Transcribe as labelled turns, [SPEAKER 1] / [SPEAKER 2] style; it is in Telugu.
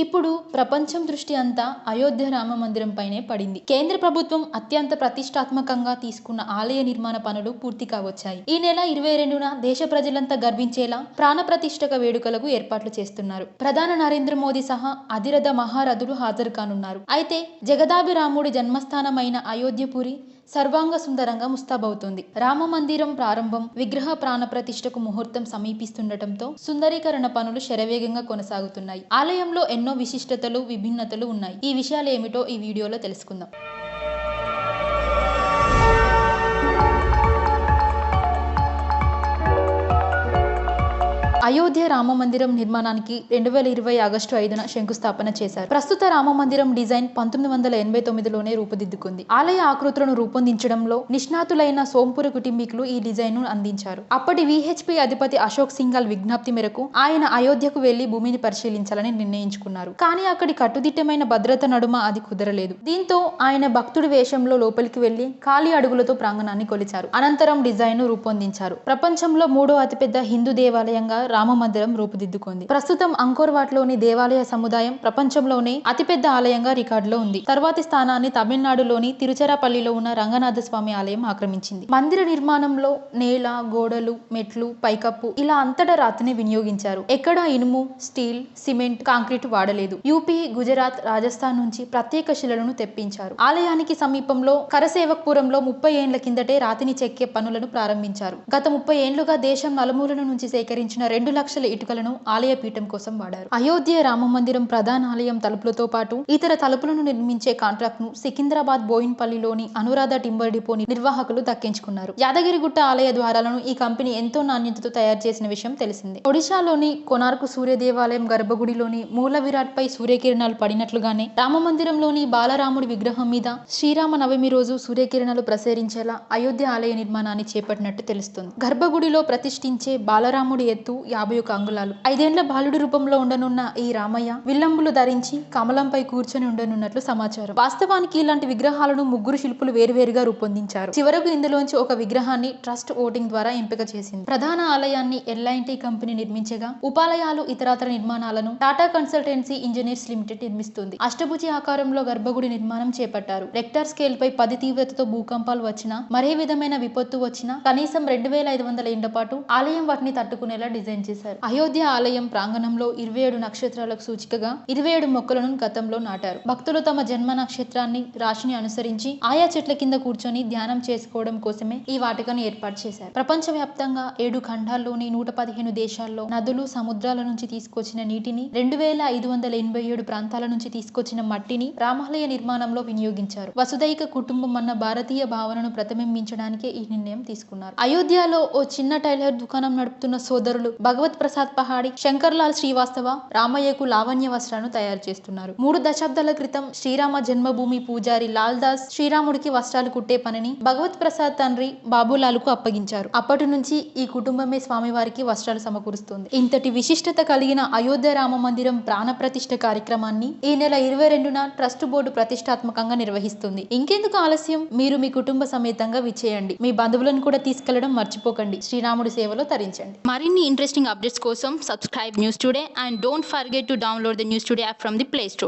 [SPEAKER 1] ఇప్పుడు ప్రపంచం దృష్టి అంతా అయోధ్య రామ మందిరం పైనే పడింది. కేంద్ర ప్రభుత్వం అత్యంత ప్రతిష్టాత్మకంగా తీసుకున్న ఆలయ నిర్మాణ పనులు పూర్తి కావచ్చాయి. ఈ నెల 22న దేశ ప్రజలంతా గర్వించేలా ప్రాణ ప్రతిష్ఠక వేడుకలకు ఏర్పాట్లు చేస్తున్నారు. ప్రధాని నరేంద్ర మోదీ సహా అధిరథ మహారథులు హాజరు కానున్నారు. అయితే జగదాభిరాముడి జన్మస్థానమైన అయోధ్యపురి సర్వాంగ సుందరంగా ముస్తాబవుతుంది. రామ మందిరం ప్రారంభం, విగ్రహ ప్రాణ ప్రతిష్ఠకు ముహూర్తం సమీపిస్తుండటంతో సుందరీకరణ పనులు శరవేగంగా కొనసాగుతున్నాయి. ఆలయంలో ఎన్నో విశిష్టతలు, విభిన్నతలు ఉన్నాయి. ఈ విషయాలు ఏమిటో ఈ వీడియోలో తెలుసుకుందాం. అయోధ్య రామ మందిరం నిర్మాణానికి 2020 ఆగస్టు 5న శంకుస్థాపన చేశారు. ప్రస్తుత రామ మందిరం డిజైన్ 1989లోనే రూపుదిద్దుకుంది. ఆలయ ఆకృతులను రూపొందించడంలో నిష్ణాతులైన సోంపుర కుటుంబీకులు ఈ డిజైన్ ను అందించారు. అప్పటి విహెచ్పి అధిపతి అశోక్ సింఘాల్ విజ్ఞప్తి మేరకు ఆయన అయోధ్యకు వెళ్లి భూమిని పరిశీలించాలని నిర్ణయించుకున్నారు. కానీ అక్కడి కట్టుదిట్టమైన భద్రత నడుమ అది కుదరలేదు. దీంతో ఆయన భక్తుడి వేషంలో లోపలికి వెళ్లి ఖాళీ అడుగులతో ప్రాంగణాన్ని కొలిచారు. అనంతరం డిజైన్ ను రూపొందించారు. ప్రపంచంలో 3వ అతిపెద్ద హిందూ దేవాలయంగా రామ మందిరం రూపుదిద్దుకుంది. ప్రస్తుతం అంకోర్ వాట్లోని దేవాలయ సముదాయం ప్రపంచంలోనే అతిపెద్ద ఆలయంగా రికార్డులో ఉంది. తర్వాతి స్థానాన్ని తమిళనాడులోని తిరుచిరాపల్లిలో ఉన్న రంగనాథ స్వామి ఆలయం ఆక్రమించింది. మందిర నిర్మాణంలో నేల, గోడలు, మెట్లు, పైకప్పు ఇలా అంతటా రాతిని వినియోగించారు. ఎక్కడా ఇనుము, స్టీల్, సిమెంట్, కాంక్రీట్ వాడలేదు. యూపీ, గుజరాత్, రాజస్థాన్ నుంచి ప్రత్యేక శిలలను తెప్పించారు. ఆలయానికి సమీపంలో కరసేవక్పురంలో 30 ఏండ్ల కిందటే రాతిని చెక్కే పనులను ప్రారంభించారు. గత 30 ఏండ్లుగా దేశం నలుమూలల నుంచి సేకరించిన 2 లక్షల ఇటుకలను ఆలయ పీఠం కోసం వాడారు. అయోధ్య రామ మందిరం ప్రధాన ఆలయం తలుపులతో పాటు ఇతర తలుపులను నిర్మించే కాంట్రాక్ట్ ను సికింద్రాబాద్ బోయిన్పల్లిలోని అనురాధ టింబర్ డిపో నిర్వాహకులు దక్కించుకున్నారు. యాదగిరిగుట్ట ఆలయ ద్వారాలను ఈ కంపెనీ ఎంతో నాణ్యతతో తయారు చేసిన విషయం తెలిసిందే. ఒడిశాలోని కొనార్కు సూర్య దేవాలయం గర్భగుడిలోని మూల విరాట్ పై సూర్యకిరణాలు పడినట్లుగానే రామ మందిరంలోని బాలరాముడి విగ్రహం మీద శ్రీరామ నవమి రోజు సూర్యకిరణాలు ప్రసరించేలా అయోధ్య ఆలయ నిర్మాణాన్ని చేపట్టినట్టు తెలుస్తుంది. గర్భగుడిలో ప్రతిష్ఠించే బాలరాముడి ఎత్తు 51 అంగుళాలు. 5 ఏండ్ల బాలుడి రూపంలో ఉండనున్న ఈ రామయ్య విల్లంబులు ధరించి కమలంపై కూర్చొని ఉండనున్నట్లు సమాచారం. వాస్తవానికి ఇలాంటి విగ్రహాలను 3 శిల్పులు వేరువేరుగా రూపొందించారు. చివరకు ఇందులోంచి ఒక విగ్రహాన్ని ట్రస్ట్ ఓటింగ్ ద్వారా ఎంపిక చేసింది. ప్రధాన ఆలయాన్ని ఎల్ఐటి కంపెనీ నిర్మించగా ఉపాలయాలు, ఇతరత్ర నిర్మాణాలను టాటా కన్సల్టెన్సీ ఇంజనీర్స్ లిమిటెడ్ నిర్మిస్తుంది. అష్టభుజి ఆకారంలో గర్భగుడి నిర్మాణం చేపట్టారు. రెక్టర్ స్కేల్ పై 10 తీవ్రతతో భూకంపాలు వచ్చినా, మరే విధమైన విపత్తు వచ్చినా కనీసం 2500 ఏళ్ల పాటు ఆలయం వాటిని తట్టుకునేలా డిజైన్ చేశారు. అయోధ్య ఆలయం ప్రాంగణంలో 27 నక్షత్రాలకు సూచికగా 27 మొక్కలను గతంలో నాటారు. భక్తులు తమ జన్మ నక్షత్రాన్ని, రాశిని అనుసరించి ఆయా చెట్ల కింద కూర్చొని ధ్యానం చేసుకోవడం కోసమే ఈ వాటికను ఏర్పాటు చేశారు. ప్రపంచవ్యాప్తంగా 7 ఖండాల్లోని 115 దేశాల్లో నదులు, సముద్రాల నుంచి తీసుకొచ్చిన నీటిని, 2587 ప్రాంతాల నుంచి తీసుకొచ్చిన మట్టిని రామాలయ నిర్మాణంలో వినియోగించారు. వసుదైక కుటుంబం అన్న భారతీయ భావనను ప్రతిబింబించడానికే ఈ నిర్ణయం తీసుకున్నారు. అయోధ్యలో ఓ చిన్న టైలర్ దుకాణం నడుపుతున్న సోదరులు భగవత్ ప్రసాద్ పహాడి, శంకర్లాల్ శ్రీవాస్తవ రామయ్యకు లావణ్య వస్త్రాలను తయారు చేస్తున్నారు. 3 దశాబ్దాల క్రితం శ్రీరామ జన్మభూమి పూజారి లాల్ దాస్ శ్రీరాముడికి వస్త్రాలు కుట్టే పనిని భగవత్ ప్రసాద్ తండ్రి బాబులాల్ కు అప్పగించారు. అప్పటి నుంచి ఈ కుటుంబమే స్వామివారికి వస్త్రాలు సమకూరుస్తుంది. ఇంతటి విశిష్టత కలిగిన అయోధ్య రామ మందిరం ప్రాణ ప్రతిష్ఠ కార్యక్రమాన్ని ఈ నెల 22న ట్రస్ట్ బోర్డు ప్రతిష్టాత్మకంగా నిర్వహిస్తుంది. ఇంకెందుకు ఆలస్యం? మీరు మీ కుటుంబ సమేతంగా విచ్చేయండి. మీ బంధువులను కూడా తీసుకెళ్లడం మర్చిపోకండి. శ్రీరాముడి సేవలో తరించండి. మరిన్ని ఇంట్రెస్టింగ్ updates కోసం subscribe News Today and don't forget to download the News Today app from the Play Store.